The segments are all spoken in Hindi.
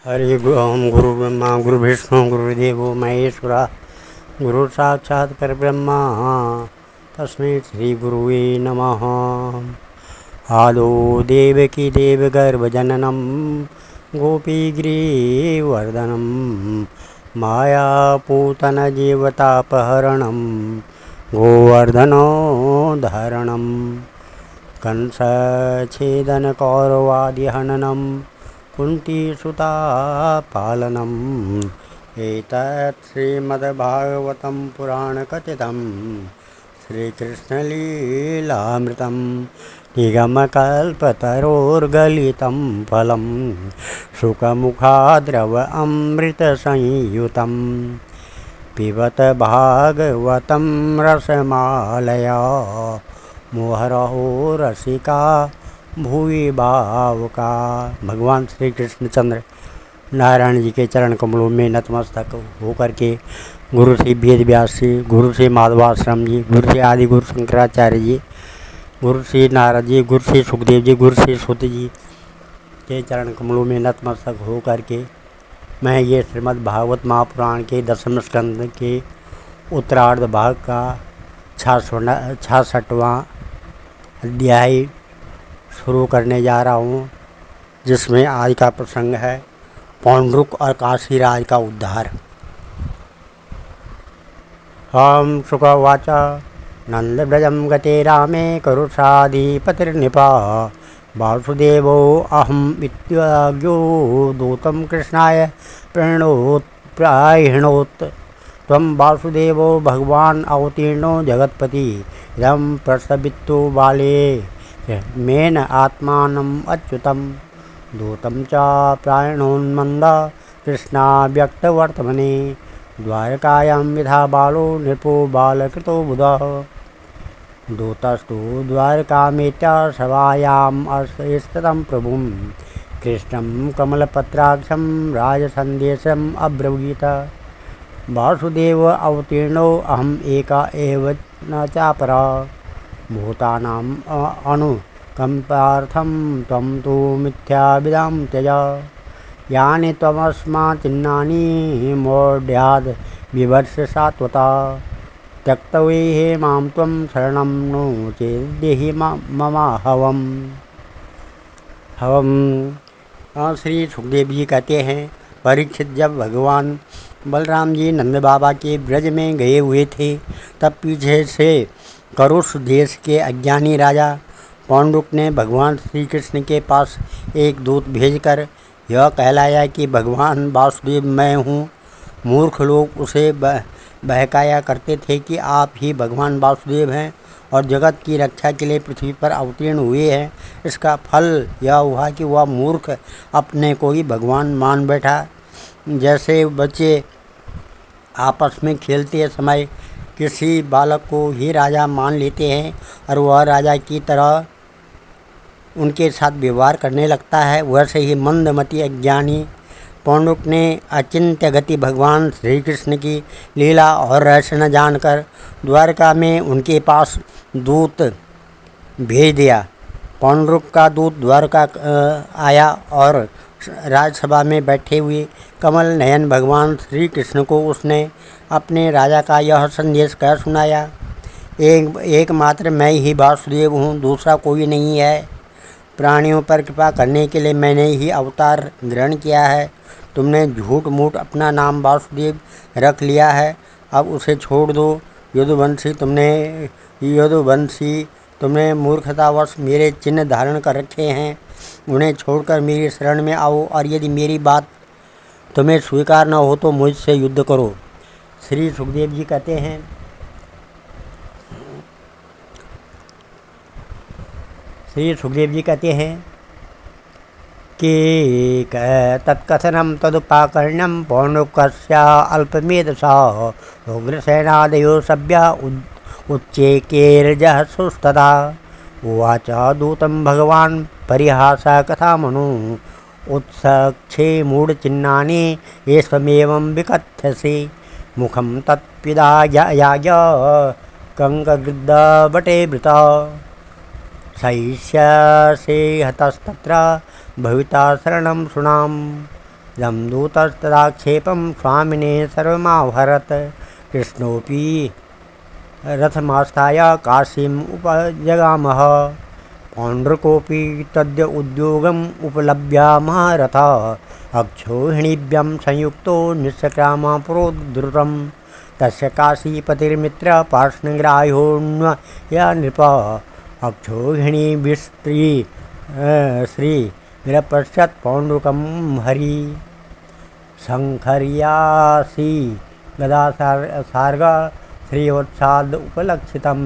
ओम गुरु ब्रह्मा गुरु विष्णु गुरुदेवो महेश्वरा गुरु साक्षात् परब्रह्मा तस्मै श्री गुरुवे नमः। आदो देवकी देवगर्भजननं गोपीगिरिवर्धनं मायापूतनजीवतापहरणं गोवर्धनोद्धरणं कंसच्छेदनकौरवादिहननं कुन्तीसुतापालनम् एतत् श्रीमद्भागवतं पुराणकथितं श्रीकृष्णलीलामृतं निगमकल्पतरोर्गलितं फलं शुकमुखाद्रव अमृतसंयुतं पिबत भागवतं रसमालया मोहरहो रसिका भूवि भावुका। भगवान श्री कृष्णचंद्र नारायण जी के चरण कमलों में नतमस्तक होकर के गुरु श्री वेद व्यास जी, गुरु श्री माधवाश्रम जी, गुरु श्री आदि गुरु शंकराचार्य जी, गुरु श्री नारद जी, गुरु श्री सुखदेव जी, गुरु श्री सुत जी के चरण कमलों में नतमस्तक होकर के मैं ये श्रीमद् भागवत महापुराण के 10वें स्कंद के उत्तरार्ध भाग का 66वां अध्याय शुरू करने जा रहा हूँ, जिसमें आज का प्रसंग है पौंड्रुक और काशीराज का उद्धार। हम शुकवाच नंदव्रजं गते रामे करुषाधिपतिर्निपा वासुदेवो अहं इत्याज्ञो दूतं कृष्णाय प्राहिणोत् त्वं वासुदेवो भगवान् अवतीर्णो जगत्पति इदं प्रसवितु बाले मेन आत्मानम् अच्युतं दूतं च प्रायणोन्मन्द कृष्णाव्यक्तवर्तमने द्वारकायां यथा बालो नृपो बालकृतो बुधः दूतस्तु द्वारकामेत्य सभायाम् अस्थितं प्रभुं कृष्णं कमलपत्राक्षं राजसन्देशम् अब्रवीत वासुदेव अवतीर्णो अहम् एका एव न चापरा भूतानाम् अनुकम्पार्थं त्वं तु मिथ्याविदां त्यज यानि त्वमस्माचिन्नानि मौढ्याद् विवर्ष सात्वता त्यक्तव्ये मां त्वं शरणं नो चेद्देहि मम हवम्। श्री सुखदेव जी कहते हैं, परीक्षित जब भगवान बलराम जी नंद बाबा के ब्रज में गए हुए थे, तब पीछे से करुष देश के अज्ञानी राजा पौंड्रुक ने भगवान श्री कृष्ण के पास एक दूत भेजकर यह कहलाया कि भगवान वासुदेव मैं हूँ। मूर्ख लोग उसे बहकाया करते थे कि आप ही भगवान वासुदेव हैं और जगत की रक्षा के लिए पृथ्वी पर अवतीर्ण हुए हैं। इसका फल यह हुआ कि वह मूर्ख अपने को ही भगवान मान बैठा। जैसे बच्चे आपस में खेलते समय किसी बालक को ही राजा मान लेते हैं और वह राजा की तरह उनके साथ व्यवहार करने लगता है, वैसे ही मंदमती अज्ञानी पौंड्रुक ने अचिंत्य गति भगवान श्री कृष्ण की लीला और रहस्य न जानकर द्वारका में उनके पास दूत भेज दिया। पौंड्रुक का दूत द्वारका आया और राजसभा में बैठे हुए कमल नयन भगवान श्री कृष्ण को उसने अपने राजा का यह संदेश कह सुनाया। एकमात्र मैं ही वासुदेव हूँ, दूसरा कोई नहीं है। प्राणियों पर कृपा करने के लिए मैंने ही अवतार ग्रहण किया है। तुमने झूठ मूठ अपना नाम वासुदेव रख लिया है, अब उसे छोड़ दो। यदुवंशी तुमने मूर्खतावश मेरे चिन्ह धारण कर रखे हैं, उन्हें छोड़कर मेरी शरण में आओ और यदि मेरी बात तुम्हें स्वीकार न हो तो मुझसे युद्ध करो। श्री सुखदेव जी कहते हैं, कि तत्कथनं तदुपाकर्ण्यं पौंड्रुकस्य अल्पमेधसा उग्रसेनादयो सभ्या उच्चैकेर्यः सुस्तदा उवाच दूतं भगवान् परिहासकथामनु उत्सक्षे मूढचिह्नानि येष्वमेवं विकथ्यसे मुखं तत्पिदायाय कङ्कगृद्धवटे वृता सैष्यसे हतस्तत्र भविता शरणं शृणाम। यमदूतस्तदाक्षेपं स्वामिने सर्वमाहरत्। कृष्णोऽपि रथमास्थाय काशीम् उपजगामः। पौण्ड्रकोऽपि तद्य उद्योगम् उपलभ्य महारथः। अक्षौहिणीभ्यां संयुक्तो निष्क्राम पुरोद्धृतं। तस्य काशीपतिर्मित्र पार्ष्णग्राह्योऽन्वया नृप। अक्षौहिणीभिस्त्री श्रीनिरपश्यत् पौण्ड्रुकं हरि। शङ्खर्यासि गदा सार्ग श्रीवत्साद् उपलक्षितं।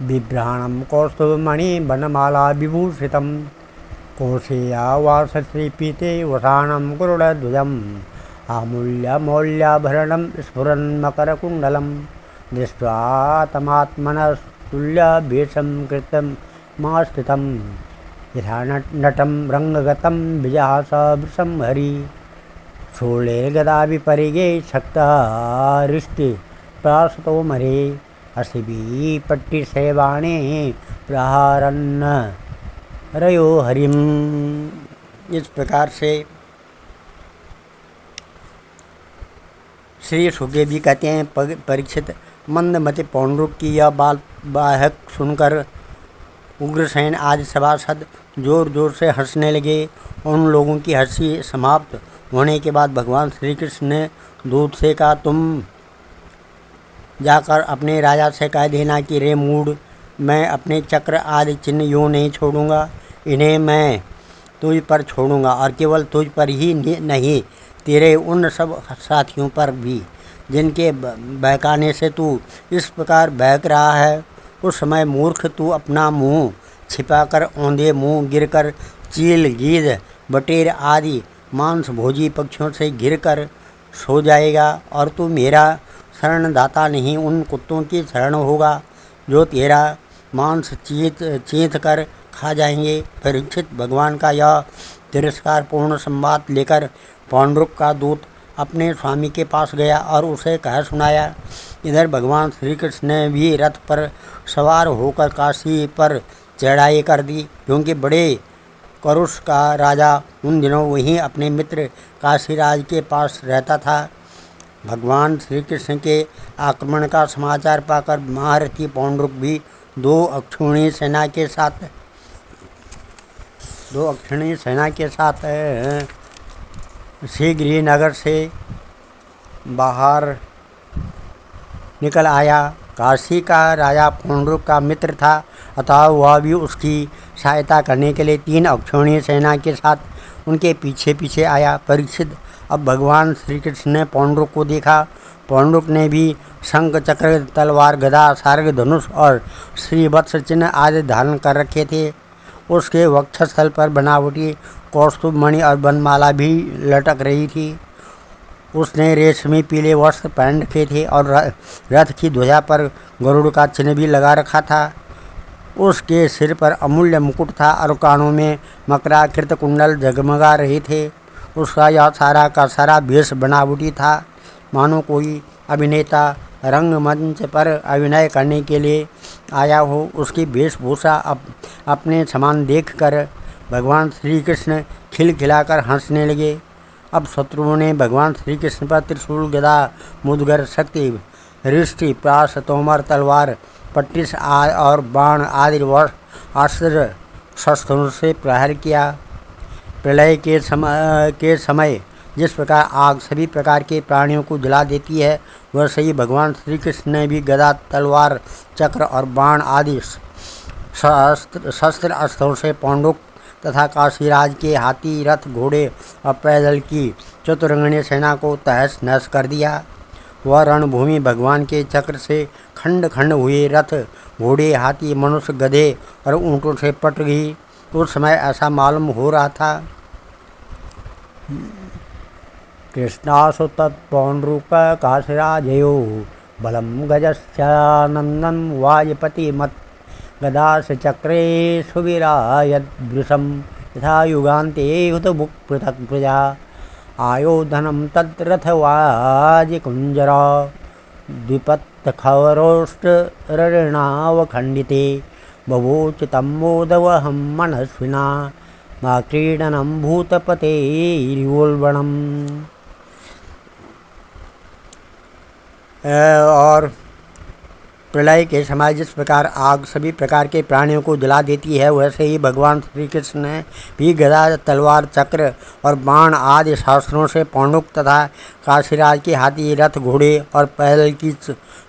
बिभ्राणं कौस्तुभमणिवनमाला विभूषितं। कौशेयावास श्रीपीते वसानं गरुडध्वजम्। आमूल्यमौल्याभरणं स्फुरन्मकरकुण्डलं। दृष्ट्वा तमात्मनस्तुल्यवेषं कृतमास्थितं। यथा नटं रङ्गगतं विजहासवृषं हरि। शूलेर्गदाभिपरिगे शक्तहरिष्टिप्रासतो मरे। असिभिः पट्टिसेवाणे प्रहरन् रयो हरिम। इस प्रकार से श्री सुखदेव जी कहते हैं, परीक्षित, मंदमति पौंड्रुक की यह बात सुनकर उग्रसेन आदि सभासद जोर जोर से हंसने लगे। उन लोगों की हंसी समाप्त होने के बाद भगवान श्री कृष्ण ने दूत से कहा, तुम जाकर अपने राजा से कह देना कि रे मूढ़, मैं अपने चक्र आदि चिन्ह यूँ नहीं छोड़ूंगा। इन्हें मैं तुझ पर छोड़ूंगा, और केवल तुझ पर ही नहीं, तेरे उन सब साथियों पर भी जिनके बहकाने से तू इस प्रकार बहक रहा है। उस समय मूर्ख तू अपना मुंह छिपाकर औंधे मुंह गिरकर चील, गीद, बटेर आदि मांस भोजी पक्षियों से घिरकर सो जाएगा, और तू मेरा शरणदाता नहीं, उन कुत्तों की शरण होगा जो तेरा मांस चींथ कर खा जाएंगे। परीक्षित, भगवान का यह तिरस्कारपूर्ण संवाद लेकर पौंड्रुक का दूत अपने स्वामी के पास गया और उसे कह सुनाया। इधर भगवान श्री कृष्ण ने भी रथ पर सवार होकर काशी पर चढ़ाई कर दी, क्योंकि बड़े करुष का राजा उन दिनों वहीं अपने मित्र काशीराज के पास रहता था। भगवान श्री कृष्ण के आक्रमण का समाचार पाकर महारथी पौंड्रुक भी दो अक्षौहिणी सेना के साथ शीघ्र ही नगर से बाहर निकल आया। काशी का राजा पौंड्रुक का मित्र था, अतः वह भी उसकी सहायता करने के लिए 3 अक्षौहिणी सेना के साथ उनके पीछे पीछे आया। परीक्षित, अब भगवान श्री कृष्ण ने पौंड्रुक को देखा। पौंड्रुक ने भी शंख, चक्र, तलवार, गदा, सार्ग, धनुष और श्रीवत्स चिन्ह आदि धारण कर रखे थे। उसके वक्षस्थल पर बनावटी कौस्तुभ मणि और बनमाला भी लटक रही थी। उसने रेशमी पीले वस्त्र पहन रखे थे और रथ की ध्वजा पर गरुड़ का चिन्ह भी लगा रखा था। उसके सिर पर अमूल्य मुकुट था और कानों में मकराकृत कुंडल जगमगा रहे थे। उसका यह सारा का सारा वेश बनावटी था, मानो कोई अभिनेता रंगमंच पर अभिनय करने के लिए आया हो। उसकी वेशभूषा अपने समान देखकर भगवान श्री कृष्ण खिलखिलाकर हंसने लगे। अब शत्रुओं ने भगवान श्री कृष्ण पर त्रिशूल, गदा, मुदगर, शक्ति, रिष्टि, प्रास, तोमर, तलवार, पट्टिस और बाण आदि अस्त्र शस्त्रों से प्रहार किया। प्रलय के समय जिस प्रकार आग सभी प्रकार के प्राणियों को जला देती है, वैसे ही भगवान श्री कृष्ण ने भी गदा, तलवार, चक्र और बाण आदि शस्त्र अस्त्रों से पौंड्रुक तथा काशीराज के हाथी, रथ, घोड़े और पैदल की चतुरंगनी सेना को तहस नहस कर दिया। वह रणभूमि भगवान के चक्र से खंड खंड हुए रथ, घोड़े, हाथी, मनुष्य, गधे और ऊँटों से पट गई। उस समय ऐसा मालूम हो रहा था। कृष्णासु तत्पौंड्रुक काशीराजयो बलम गजश्चानंदन वाजपतिमत् गदास चक्रे सुविरायद्वृशं यथा युगान्ते हुतभुक् पृथक् प्रजा आयोधनं तद्रथवाजिकुञ्जरा द्विपत्खरोष्टरणावखण्डिते बभूच तम्बोदवहं मनस्विना वा क्रीडनं भूतपतेर्योल्बणम्। और प्रलय के समय जिस प्रकार आग सभी प्रकार के प्राणियों को जला देती है, वैसे ही भगवान श्री कृष्ण ने भी गदा, तलवार, चक्र और बाण आदि शास्त्रों से पौंडुक तथा काशीराज के हाथी, रथ, घोड़े और पैदल की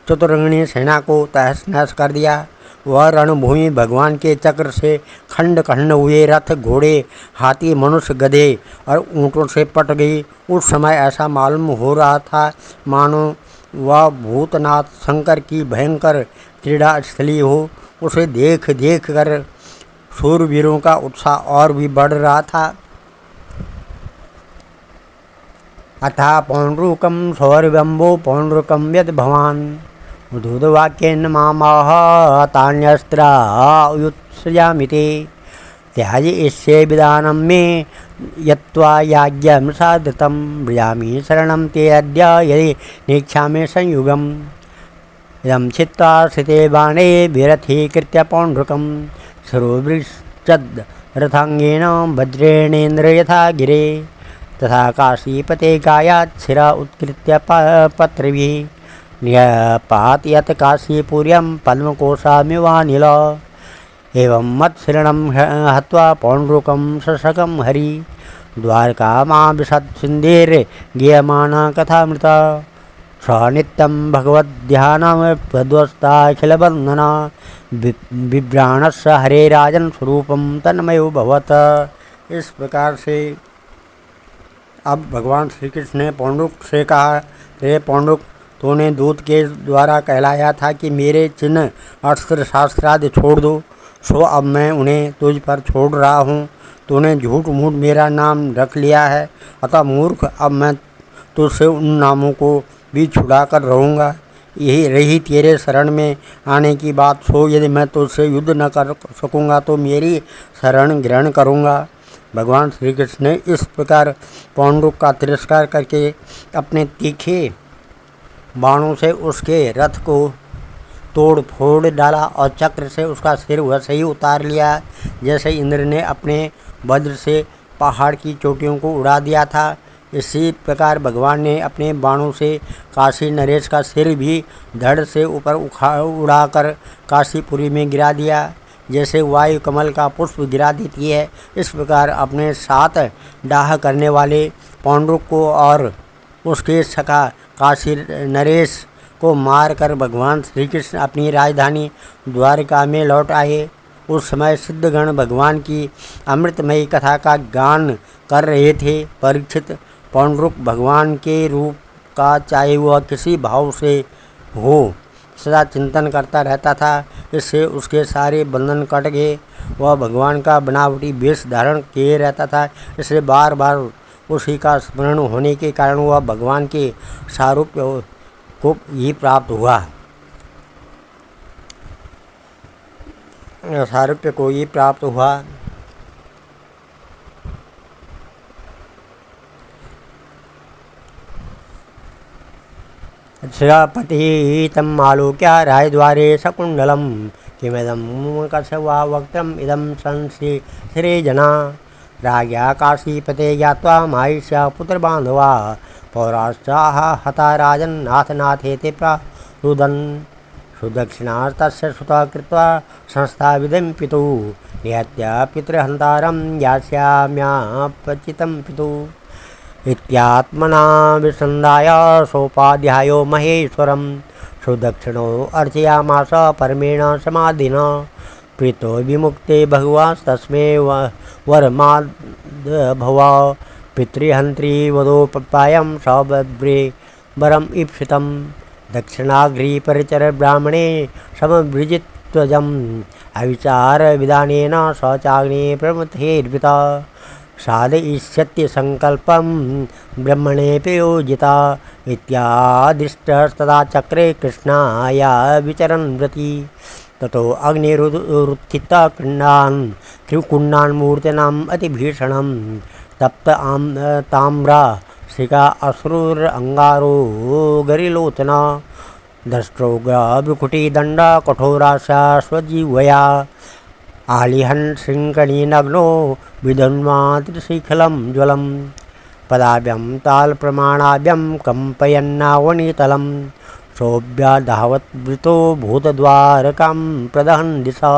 चतुरंगणी सेना को तहस नहस कर दिया। वह रणभूमि भगवान के चक्र से खंड खंड हुए, रथ, घोड़े, हाथी, मनुष्य, गधे और ऊँटों से पट गई। उस समय ऐसा मालूम हो रहा था मानो वह भूतनाथ शंकर की भयंकर क्रीड़ा स्थली हो। उसे देख देख कर शूरवीरों का उत्साह और भी बढ़ रहा था। अथा पौंड्रुकम सौरव्यम्बो पौंड्रुकम यद भवान उद्धवाक्येन मामाह तान्यस्त्रायुत्सयामिते त्याज इससे विधानम में यत्वा याज्ञं साधृतं व्रजामि शरणं ते अद्य यदि नेच्छामि संयुगम्। इदं चित्वा स्थिते बाणे विरथीकृत्य पौंड्रुकं शिरोवृच्छद् रथाङ्गेन वज्रेणेन्द्र यथा गिरे तथा काशीपते गायात् शिरा उत्कृत्य पत्रिभिः निपातयत् काशीपुर्यं पद्मकोशामिवानिल। एवं मत्शरणं हत्वा पौंड्रुकं शशकं हरि द्वारकामाविशत्सिन्धेर्गीयमाना कथामृता स नित्यं भगवद्ध्यानमप्यध्वस्ताखिलबन्धना बिभ्राणस्य हरेराजन् स्वरूपं तन्मयो भवत। इस प्रकार से अब भगवान श्री कृष्ण ने पौंडुक से कहा, रे पौंडुक, तूने दूत के द्वारा कहलाया था कि मेरे चिन्ह अस्त्र शास्त्रादि छोड़ दो, सो अब मैं उन्हें तुझ पर छोड़ रहा हूँ। तूने झूठ मूठ मेरा नाम रख लिया है, अतः मूर्ख, अब मैं तुझसे उन नामों को भी छुड़ा कर रहूँगा। यही रही तेरे शरण में आने की बात, सो यदि मैं तुझसे युद्ध न कर सकूँगा तो मेरी शरण ग्रहण करूँगा। भगवान श्री कृष्ण ने इस प्रकार पौंडुक का तिरस्कार करके अपने तीखे बाणों से उसके रथ को तोड़ फोड़ डाला और चक्र से उसका सिर वैसे ही उतार लिया जैसे इंद्र ने अपने वज्र से पहाड़ की चोटियों को उड़ा दिया था। इसी प्रकार भगवान ने अपने बाणों से काशी नरेश का सिर भी धड़ से ऊपर उड़ाकर काशीपुरी में गिरा दिया, जैसे वायु कमल का पुष्प गिरा देती है। इस प्रकार अपने साथ डाह करने वाले पौंडुक को और उसके सखा काशी नरेश को मारकर भगवान श्री कृष्ण अपनी राजधानी द्वारका में लौट आए। उस समय सिद्धगण भगवान की अमृतमयी कथा का गान कर रहे थे। परीक्षित, पौंडुक भगवान के रूप का चाहे वह किसी भाव से हो सदा चिंतन करता रहता था। इससे उसके सारे बंधन कट गए। वह भगवान का बनावटी वेश धारण किए रहता था, इसलिए बार बार उसी का स्मरण होने के कारण वह भगवान के सारूप्य को ही प्राप्त हुआ, सारूप्य को ही प्राप्त हुआ। श्रपति तम आलोक्य राजद्वारे सकुंडलम किमिदं कस्य वक्त्रम इदं संश्री जना राज्ञा काशीपते ज्ञात्वा माहिष्य पुत्रबान्धवा पौराश्चाह हता राजन् नाथनाथेति प्रारुदन् सुदक्षिणार्तस्य सुतः कृत्वा संस्थाविधिं पितुः निहत्य पितृहन्तारं यास्याम्यापचितं पितुः इत्यात्मना विसन्धाय सोपाध्यायो महेश्वरं सुदक्षिणो अर्चयामास परमेण समाधिना प्रीतो विमुक्ते भगवास्तस्मै वरमाद्भव पितृहन्त्री वधोपायं सब्रे वरम् ईप्सितं दक्षिणाग्रिपरिचर ब्राह्मणे समवृजित्वजम् अविचार विधानेन स चाग्ने प्रमुथेर्पिता साधयिष्यति संकल्पं ब्रह्मणे प्रयोजिता इत्यादिष्टस्तदा चक्रे कृष्णाय विचरन् व्रती ततो अग्निरुत्थित कुण्डान् मूर्तनाम् अतिभीषणं तप्त ताम्रा शिखा अश्रुरंगारो गरिलोचना दष्ट्रोग्रभ्रुकुटीदण्ड कठोराशा स्वजीवया आलिहन् शृङ्खणीनग्नो विदन्वातिशिखलं ज्वलं पदाभ्यं तालप्रमाणाभ्यं कम्पयन्नावनीतलं सोऽभ्यधावद्वृतो भूतद्वारकां प्रदहन् दिशः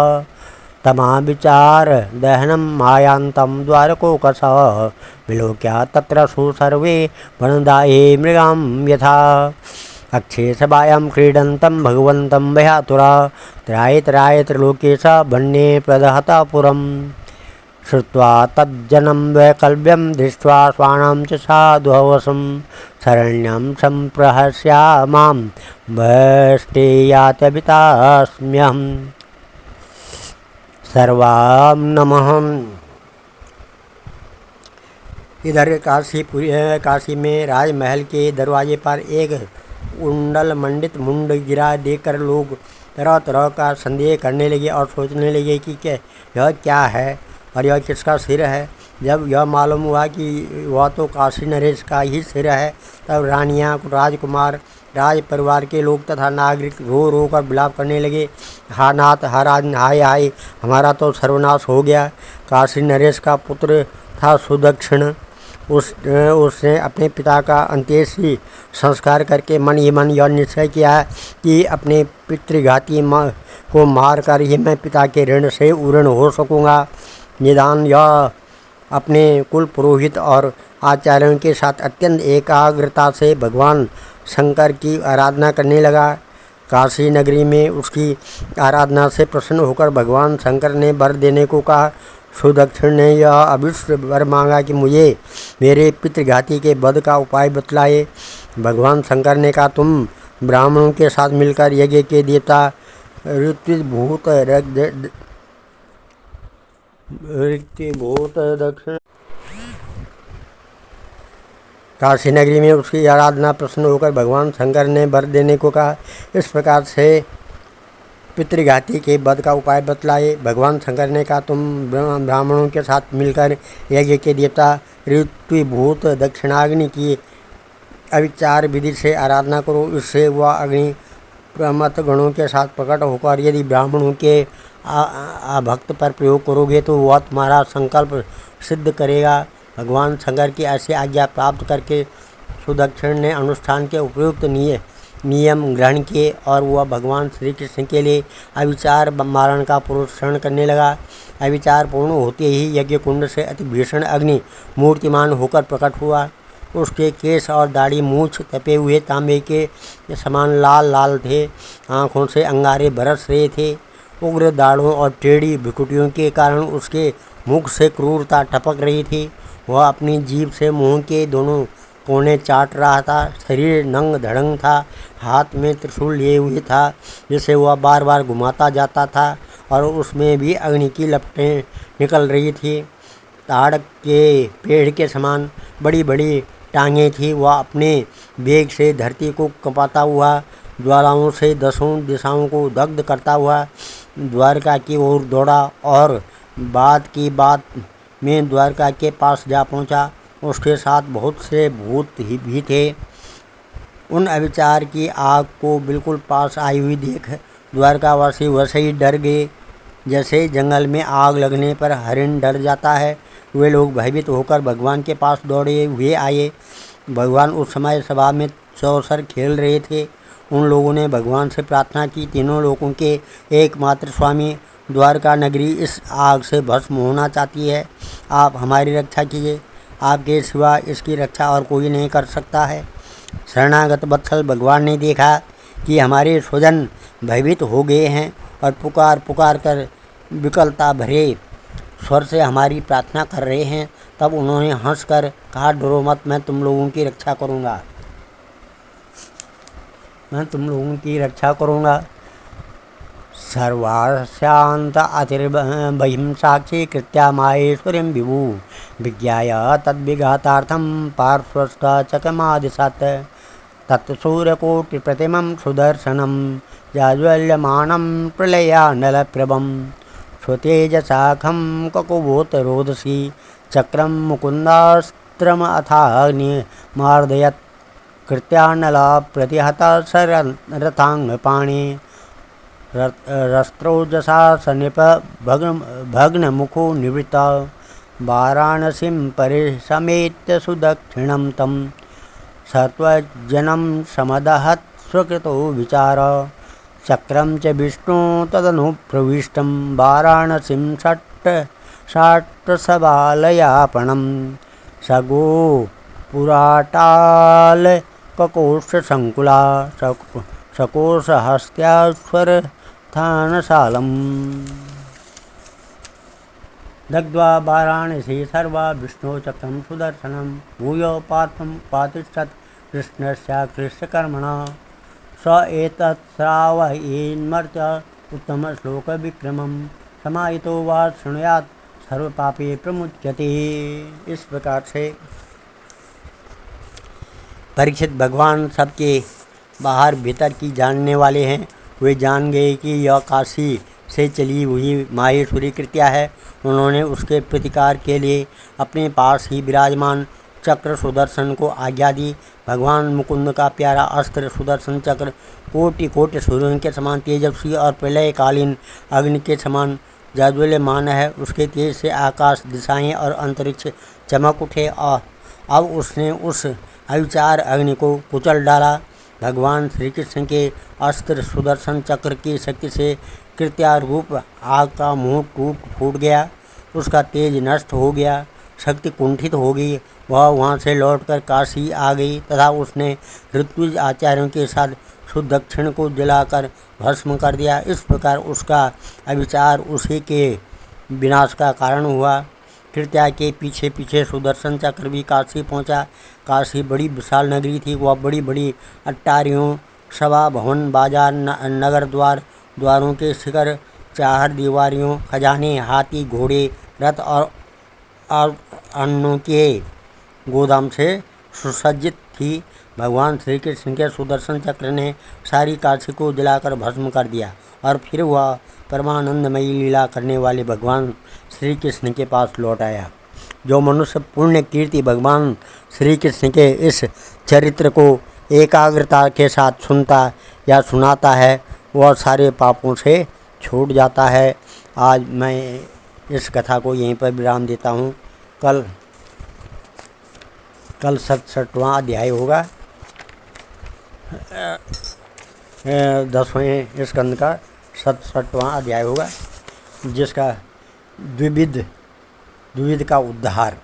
तमाविचार दहनं मायान्तं द्वारकोकसः विलोक्य तत्र सर्वे वनदाये मृगां यथा अक्षे सभायां क्रीडन्तं भगवन्तं वह्यातुरा त्रायित्राय त्रिलोकेश वन्ये प्रदहता पुरम् श्रुत्वा तज्जनं वैकल्प्यं दृष्ट्वा स्वानां च साधुहवसं शरण्यं सम्प्रहस्या मां वष्टेयात्यभितास्म्यहम् सर्वां नमः। इधर काशी में राजमहल के दरवाजे पर एक कुंडल मंडित मुंड गिरा देखकर लोग तरह तरह का संदेह करने लगे और सोचने लगे कि यह क्या है और यह किसका सिर है। जब यह मालूम हुआ कि वह तो काशी नरेश का ही सिर है, तब रानियां, राजकुमार, राज परिवार के लोग तथा नागरिक रो रो कर विलाप करने लगे। हा नाथ, हा राज, हाय हाय, हमारा तो सर्वनाश हो गया। काशी नरेश का पुत्र था सुदक्षिण। उसने अपने पिता का अंत्येष्टि संस्कार करके मन ही मन यह निश्चय किया कि अपने पितृघाती को मार कर ही मैं पिता के ऋण से उऋण हो सकूँगा। निदान यह अपने कुल पुरोहित और आचार्यों के साथ अत्यंत एकाग्रता से भगवान शंकर की आराधना करने लगा। काशी नगरी में उसकी आराधना से प्रसन्न होकर भगवान शंकर ने वर देने को कहा। सुदक्षिण ने यह अभिष्ट वर मांगा कि मुझे मेरे पितृघाती के वध का उपाय बतलाए। भगवान शंकर ने कहा, तुम ब्राह्मणों के साथ मिलकर यज्ञ के देवता ऋत्विभूत दक्षिण काशी नगरी में उसकी आराधना प्रसन्न होकर भगवान शंकर ने वर देने को कहा। इस प्रकार से पितृघाती के वध का उपाय बतलाए। भगवान शंकर ने कहा, तुम ब्राह्मणों के साथ मिलकर यज्ञ के देवता ऋत्विभूत दक्षिणाग्नि की अविचार विधि से आराधना करो। इससे वह अग्नि प्रमथ गणों के साथ प्रकट होकर यदि ब्राह्मणों के भक्त पर प्रयोग करोगे तो वह तुम्हारा संकल्प सिद्ध करेगा। भगवान शंकर की ऐसी आज्ञा प्राप्त करके सुदक्षिण ने अनुष्ठान के उपयुक्त नियम ग्रहण किए और वह भगवान श्री कृष्ण के लिए अविचार मारण का पुरुषण करने लगा। अविचार पूर्ण होते ही यज्ञ कुंड से अति भीषण अग्नि मूर्तिमान होकर प्रकट हुआ। उसके केश और दाढ़ी मूछ तपे हुए तांबे के समान लाल लाल थे। आँखों से अंगारे बरस रहे थे। उग्र दाढ़ों और टेढ़ी भ्रुकुटियों के कारण उसके मुख से क्रूरता टपक रही थी। वह अपनी जीभ से मुंह के दोनों कोने चाट रहा था। शरीर नंग धड़ंग था। हाथ में त्रिशूल लिए हुए था जिसे वह बार बार घुमाता जाता था और उसमें भी अग्नि की लपटें निकल रही थी। ताड़ के पेड़ के समान बड़ी बड़ी टांगें थी। वह अपने वेग से धरती को कंपाता हुआ ज्वालाओं से 10 दिशाओं को दग्ध करता हुआ द्वारका की ओर दौड़ा और बात की बात में द्वारका के पास जा पहुंचा। उसके साथ बहुत से भूत भी थे। उन अविचार की आग को बिल्कुल पास आई हुई देख द्वारकावासी वैसे ही डर गए जैसे जंगल में आग लगने पर हरिण डर जाता है। वे लोग भयभीत होकर भगवान के पास दौड़े हुए आए। भगवान उस समय सभा में चौसर खेल रहे थे। उन लोगों ने भगवान से प्रार्थना की, तीनों लोगों के एकमात्र स्वामी, द्वारका नगरी इस आग से भस्म होना चाहती है। आप हमारी रक्षा कीजिए। आपके सिवा इसकी रक्षा और कोई नहीं कर सकता है। शरणागत वत्सल भगवान ने देखा कि हमारे स्वजन भयभीत हो गए हैं और पुकार पुकार कर विकलता भरे स्वर से हमारी प्रार्थना कर रहे हैं। तब उन्होंने हंसकर कहा, डरो मत, मैं तुम लोगों की रक्षा करूँगा। मैं तुम लोगों की रक्षा करूँगा। सर्वाशांत अतिर्बहिं साक्षी कृत्या माहेश्वरीं विभु विज्ञाय तद्विघातार्थं पार्श्वस्थ चकमादिशत् तत्सूर्यकोटिप्रतिमं सुदर्शनं जाज्वल्यमानं प्रलयानलप्रभं स्वतेजसाखं ककुभूतरोदसी चक्रं मुकुन्दास्त्रमथाग्निमार्दयत् कृत्यानला प्रतिहता सरथांगपाणि रस्त्रोजसा सनिप भग्नमुखो निवृत्त वाराणसीं परिसमेत्य सुदक्षिणं तं सत्वजनं समदहत् स्वकृतो विचार चक्रं च विष्णु तदनु प्रविष्टं वाराणसीं षट्सबालयापणं सगो पुराटाल ककोष्ठसङ्कुला सकोशहस्त्यास्वरथानशालम् दग्ध्वा वाराणसी सर्वा विष्णु चक्रं सुदर्शनं भूयो पार्थं पातिष्ठत् कृष्णस्याकृष्टकर्मणा स एतत् श्रावयेन्मर्त्य उत्तमश्लोकविक्रमं समाहितो वा शृणुयात् सर्वपापे प्रमुच्यते। इस प्रकार से परीक्षित भगवान सबके बाहर भीतर की जानने वाले हैं। वे जान गए कि यह काशी से चली हुई माहेश्वरी कृत्या है। उन्होंने उसके प्रतिकार के लिए अपने पास ही विराजमान चक्र सुदर्शन को आज्ञा दी। भगवान मुकुंद का प्यारा अस्त्र सुदर्शन चक्र कोटि कोटि सूर्यों के समान तेजस्वी और प्रलयकालीन अग्नि के समान जाज्वल्यमान है। उसके तेज से आकाश, दिशाएं और अंतरिक्ष चमक उठे और अब उसने उस अविचार अग्नि को कुचल डाला। भगवान श्री कृष्ण के अस्त्र सुदर्शन चक्र की शक्ति से कृत्यारूप आग का मुंह टूट फूट गया। उसका तेज नष्ट हो गया, शक्ति कुंठित हो गई। वह वहाँ से लौटकर काशी आ गई तथा उसने ऋत्विज आचार्यों के साथ सुदक्षिण को जलाकर भस्म कर दिया। इस प्रकार उसका अविचार उसी के विनाश का कारण हुआ। कृत्या के पीछे पीछे सुदर्शन चक्र भी काशी पहुंचा। काशी बड़ी विशाल नगरी थी। वह बड़ी बड़ी अट्टारियों, सभा भवन, बाजार, नगर द्वारों के शिखर, चार दीवारियों, खजाने, हाथी, घोड़े, रथ और अन्नों के गोदाम से सुसज्जित थी। भगवान श्री कृष्ण के सुदर्शन चक्र ने सारी काशी को जलाकर भस्म कर दिया और फिर वह परमानंदमयी लीला करने वाले भगवान श्री कृष्ण के पास लौट आया। जो मनुष्य पुण्य कीर्ति भगवान श्री कृष्ण के इस चरित्र को एकाग्रता के साथ सुनता या सुनाता है, वह सारे पापों से छूट जाता है। आज मैं इस कथा को यहीं पर विराम देता हूँ। कल 67वां अध्याय होगा, 10वें स्कंद का 67वां अध्याय होगा, जिसका द्विविध का उद्धार,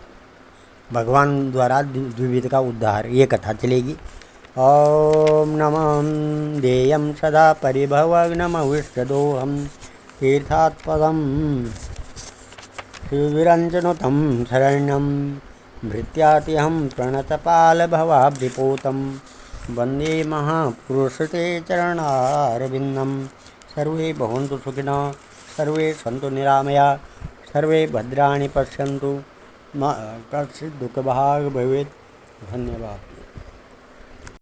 भगवान द्वारा द्विविध का उद्धार, ये कथा चलेगी। ओम नमः देयं सदा परिभवग्नमविष्टदोहं तीर्थात्पदं शिविरञ्जनुतं शरण्यं भृत्यातिहं प्रणतपालभवाब्धिपोतं वन्दे महापुरुषते चरणारविन्दं। सर्वे भवन्तु सुखिनः, सर्वे सन्तु निरामया, सर्वे भद्राणि पश्यन्तु, मा कश्चित् दुःखभाग् भवेत्। धन्यवाद।